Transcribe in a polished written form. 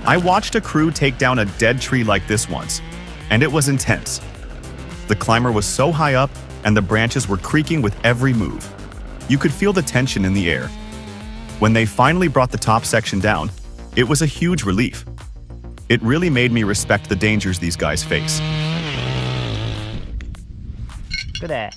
I watched a crew take down a dead tree like this once, and it was intense. The climber was so high up, and the branches were creaking with every move. You could feel the tension in the air. When they finally brought the top section down, it was a huge relief. It really made me respect the dangers these guys face. 그래.